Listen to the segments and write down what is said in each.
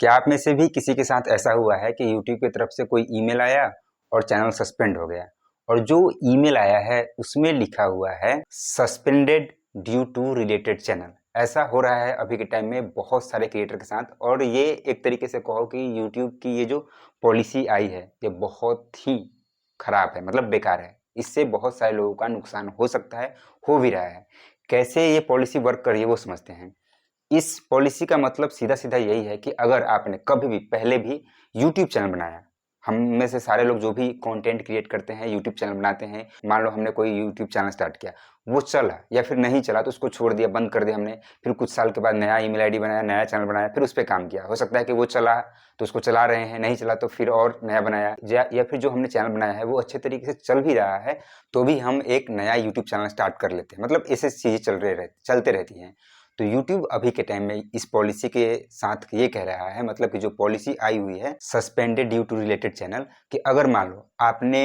क्या आप में से भी किसी के साथ ऐसा हुआ है कि यूट्यूब की तरफ से कोई ईमेल आया और चैनल सस्पेंड हो गया और जो ईमेल आया है उसमें लिखा हुआ है suspended due to related channel. ऐसा हो रहा है अभी के टाइम में बहुत सारे क्रिएटर के साथ और ये एक तरीके से कहो कि यूट्यूब की ये जो पॉलिसी आई है ये बहुत ही खराब है, मतलब बेकार है। इससे बहुत सारे लोगों का नुकसान हो सकता है, हो भी रहा है। कैसे ये पॉलिसी वर्क कर रही है वो समझते हैं। इस पॉलिसी का मतलब सीधा सीधा यही है कि अगर आपने कभी भी पहले भी यूट्यूब चैनल बनाया, हम में से सारे लोग जो भी कंटेंट क्रिएट करते हैं, यूट्यूब चैनल बनाते हैं, मान लो हमने कोई यूट्यूब चैनल स्टार्ट किया, वो चला या फिर नहीं चला तो उसको छोड़ दिया, बंद कर दिया हमने, फिर कुछ साल के बाद नया ईमेल आईडी बनाया, नया चैनल बनाया, फिर उस पर काम किया। हो सकता है कि वो चला तो उसको चला रहे हैं, नहीं चला तो फिर और नया बनाया, या फिर जो हमने चैनल बनाया है वो अच्छे तरीके से चल भी रहा है तो भी हम एक नया यूट्यूब चैनल स्टार्ट कर लेते हैं। मतलब ऐसे चीज़ें चलते रहती हैं। तो YouTube अभी के टाइम में इस पॉलिसी के साथ ये कह रहा है, मतलब कि जो पॉलिसी आई हुई है suspended due to related channel, कि अगर मान लो आपने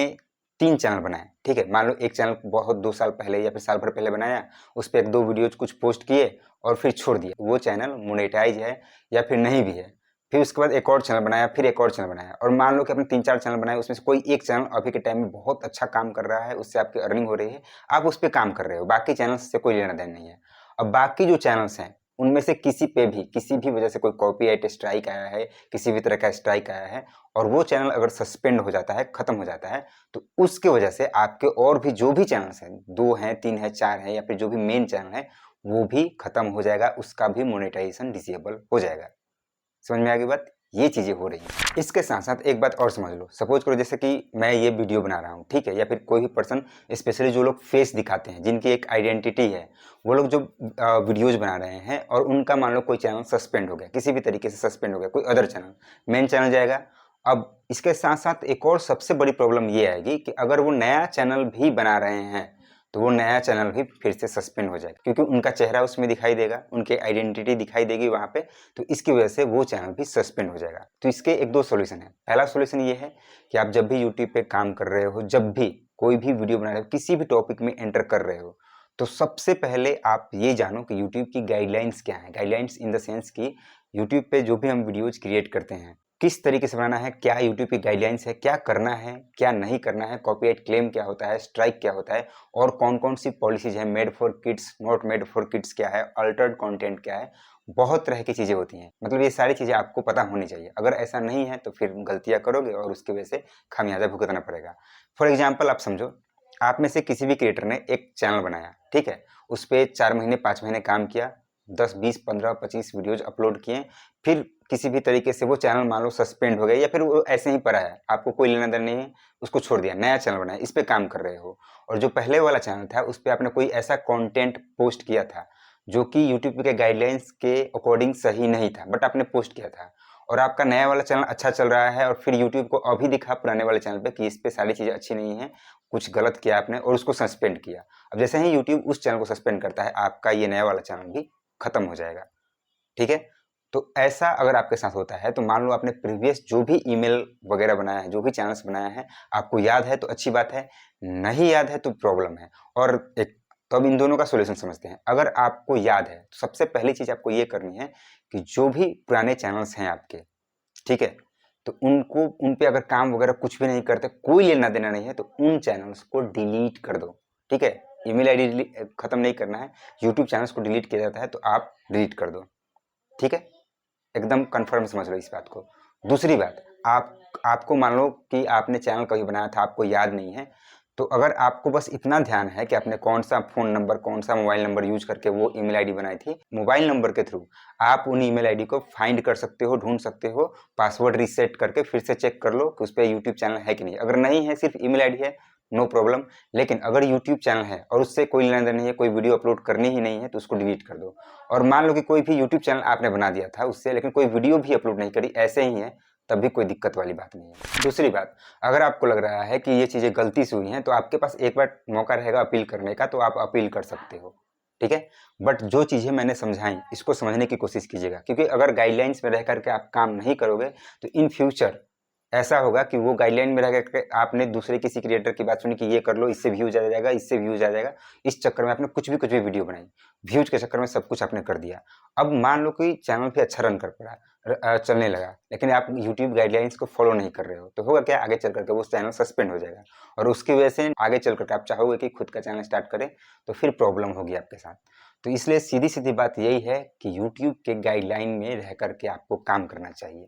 3 चैनल बनाए, ठीक है, मान लो एक चैनल बहुत 2 साल पहले या फिर साल भर पहले बनाया, उस पर 1-2 वीडियोज कुछ पोस्ट किए और फिर छोड़ दिया, वो चैनल मोनेटाइज है या फिर नहीं भी है। फिर उसके बाद एक और चैनल बनाया, फिर एक और चैनल बनाया, और मान लो कि आपने 3-4 चैनल बनाए, उसमें से कोई एक चैनल अभी के टाइम में बहुत अच्छा काम कर रहा है, उससे आपकी अर्निंग हो रही है, आप उस पर काम कर रहे हो, बाकी चैनल से कोई लेना देना नहीं है। अब बाकी जो चैनल्स हैं उनमें से किसी पे भी किसी भी वजह से कोई कॉपीराइट स्ट्राइक आया है, किसी भी तरह का स्ट्राइक आया है और वो चैनल अगर सस्पेंड हो जाता है, खत्म हो जाता है, तो उसके वजह से आपके और भी जो भी चैनल्स हैं, 2 हैं, 3 हैं, 4 हैं, या फिर जो भी मेन चैनल है वो भी खत्म हो जाएगा, उसका भी मोनेटाइजेशन डिसेबल हो जाएगा। समझ में आ गई बात? ये चीज़ें हो रही हैं। इसके साथ साथ एक बात और समझ लो, सपोज करो जैसे कि मैं ये वीडियो बना रहा हूँ, ठीक है, या फिर कोई भी पर्सन, स्पेशली जो लोग फेस दिखाते हैं, जिनकी एक आइडेंटिटी है, वो लोग जो वीडियोज बना रहे हैं और उनका मान लो कोई चैनल सस्पेंड हो गया, किसी भी तरीके से सस्पेंड हो गया, कोई अदर चैनल, मेन चैनल जाएगा। अब इसके साथ साथ एक और सबसे बड़ी प्रॉब्लम ये आएगी कि अगर वो नया चैनल भी बना रहे हैं तो वो नया चैनल भी फिर से सस्पेंड हो जाएगा, क्योंकि उनका चेहरा उसमें दिखाई देगा, उनकी आइडेंटिटी दिखाई देगी वहाँ पे, तो इसकी वजह से वो चैनल भी सस्पेंड हो जाएगा। तो इसके 1-2 सॉल्यूशन है। पहला सॉल्यूशन ये है कि आप जब भी यूट्यूब पे काम कर रहे हो, जब भी कोई भी वीडियो बना रहे हो, किसी भी टॉपिक में एंटर कर रहे हो, तो सबसे पहले आप ये जानो कि यूट्यूब की गाइडलाइंस क्या है। गाइडलाइंस इन द सेंस कि यूट्यूब पे जो भी हम वीडियोज क्रिएट करते हैं किस तरीके से बनाना है, क्या यूट्यूब की गाइडलाइंस है, क्या करना है, क्या नहीं करना है, कॉपीराइट क्लेम क्या होता है, स्ट्राइक क्या होता है, और कौन कौन सी पॉलिसीज है, made for kids, not made for kids क्या है, अल्टर्ड कंटेंट क्या है, बहुत तरह की चीज़ें होती हैं। मतलब ये सारी चीज़ें आपको पता होनी चाहिए। अगर ऐसा नहीं है तो फिर गलतियाँ करोगे और उसकी वजह से खामियाजा भुगतना पड़ेगा। फॉर एग्जाम्पल आप समझो, आप में से किसी भी क्रिएटर ने एक चैनल बनाया, ठीक है, उस पर 4 महीने 5 महीने काम किया, 10, 20, 15, 25 वीडियोज अपलोड किए, फिर किसी भी तरीके से वो चैनल मान लो सस्पेंड हो गया या फिर वो ऐसे ही पड़ा है, आपको कोई लेना देना नहीं है, उसको छोड़ दिया, नया चैनल बनाया, इस पे काम कर रहे हो, और जो पहले वाला चैनल था उस पर आपने कोई ऐसा कंटेंट पोस्ट किया था जो कि यूट्यूब के गाइडलाइंस के अकॉर्डिंग सही नहीं था, बट आपने पोस्ट किया था, और आपका नया वाला चैनल अच्छा चल रहा है, और फिर यूट्यूब को अभी दिखा पुराने वाले चैनल पे कि इस पे सारी चीज़ें अच्छी नहीं है, कुछ गलत किया आपने और उसको सस्पेंड किया। अब जैसे ही यूट्यूब उस चैनल को सस्पेंड करता है, आपका ये नया वाला चैनल भी खत्म हो जाएगा, ठीक है। तो ऐसा अगर आपके साथ होता है तो मान लो आपने प्रीवियस जो भी ईमेल वगैरह बनाया है, जो भी चैनल्स बनाया है, आपको याद है तो अच्छी बात है, नहीं याद है तो प्रॉब्लम है। और एक तो अब इन दोनों का सॉल्यूशन समझते हैं। अगर आपको याद है तो सबसे पहली चीज़ आपको ये करनी है कि जो भी पुराने चैनल्स हैं आपके, ठीक है, तो उनको, उन पे अगर काम वगैरह कुछ भी नहीं करते, कोई लेना देना नहीं है, तो उन चैनल्स को डिलीट कर दो, ठीक है। ईमेल आईडी खत्म नहीं करना है, यूट्यूब चैनल्स को डिलीट किया जाता है तो आप डिलीट कर दो, ठीक है। एकदम कंफर्म समझ लो इस बात को। दूसरी बात, आपको मान लो कि आपने चैनल कभी बनाया था, आपको याद नहीं है, तो अगर आपको बस इतना ध्यान है कि आपने कौन सा फ़ोन नंबर, कौन सा मोबाइल नंबर यूज करके वो ईमेल आईडी बनाई थी, मोबाइल नंबर के थ्रू आप उन ईमेल आईडी को फाइंड कर सकते हो, ढूंढ सकते हो, पासवर्ड रीसेट करके फिर से चेक कर लो कि उस पर यूट्यूब चैनल है कि नहीं। अगर नहीं है, सिर्फ ईमेल आईडी है, नो प्रॉब्लम। लेकिन अगर यूट्यूब चैनल है और उससे कोई लेना देना नहीं है, कोई वीडियो अपलोड करनी ही नहीं है, तो उसको डिलीट कर दो। और मान लो कि कोई भी यूट्यूब चैनल आपने बना दिया था उससे, लेकिन कोई वीडियो भी अपलोड नहीं करी, ऐसे ही है, तब भी कोई दिक्कत वाली बात नहीं है। दूसरी बात, अगर आपको लग रहा है कि ये चीज़ें गलती से हुई हैं तो आपके पास एक बार मौका रहेगा अपील करने का, तो आप अपील कर सकते हो, ठीक है। बट जो चीज़ें मैंने समझाई इसको समझने की कोशिश कीजिएगा, क्योंकि अगर गाइडलाइंस में रह करके आप काम नहीं करोगे तो इन फ्यूचर ऐसा होगा कि वो गाइडलाइन में रह करके आपने दूसरे किसी क्रिएटर की बात सुनी कि ये कर लो, इससे व्यूज आ जाएगा, इससे व्यूज आ जाएगा, इस चक्कर में आपने कुछ भी वीडियो बनाई, व्यूज के चक्कर में सब कुछ आपने कर दिया। अब मान लो कि चैनल भी अच्छा रन कर पड़ा, चलने लगा, लेकिन आप यूट्यूब गाइडलाइंस को फॉलो नहीं कर रहे हो, तो होगा क्या, आगे चल करके वो चैनल सस्पेंड हो जाएगा और उसकी वजह से आगे चल करके आप चाहोगे कि खुद का चैनल स्टार्ट करें तो फिर प्रॉब्लम होगी आपके साथ। तो इसलिए सीधी सीधी बात यही है कि यूट्यूब के गाइडलाइन में रह करके आपको काम करना चाहिए,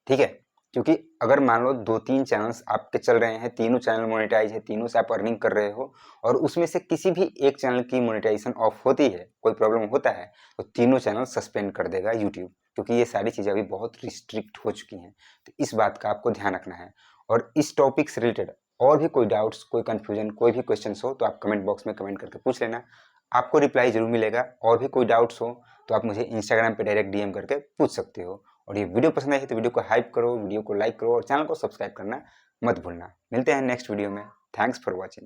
ठीक है। क्योंकि अगर मान लो 2-3 चैनल्स आपके चल रहे हैं, तीनों चैनल मोनेटाइज है, तीनों से आप अर्निंग कर रहे हो और उसमें से किसी भी एक चैनल की मोनेटाइजेशन ऑफ होती है, कोई प्रॉब्लम होता है, तो तीनों चैनल सस्पेंड कर देगा यूट्यूब, क्योंकि ये सारी चीज़ें अभी बहुत रिस्ट्रिक्ट हो चुकी हैं। तो इस बात का आपको ध्यान रखना है। और इस टॉपिक से रिलेटेड और भी कोई डाउट्स, कोई कन्फ्यूजन, कोई भी क्वेश्चन हो तो आप कमेंट बॉक्स में कमेंट करके पूछ लेना, आपको रिप्लाई जरूर मिलेगा। और भी कोई डाउट्स हो तो आप मुझे इंस्टाग्राम पे डायरेक्ट डीएम करके पूछ सकते हो। और ये वीडियो पसंद आई है तो वीडियो को हाइप करो, वीडियो को लाइक करो और चैनल को सब्सक्राइब करना मत भूलना। मिलते हैं नेक्स्ट वीडियो में। Thanks for watching.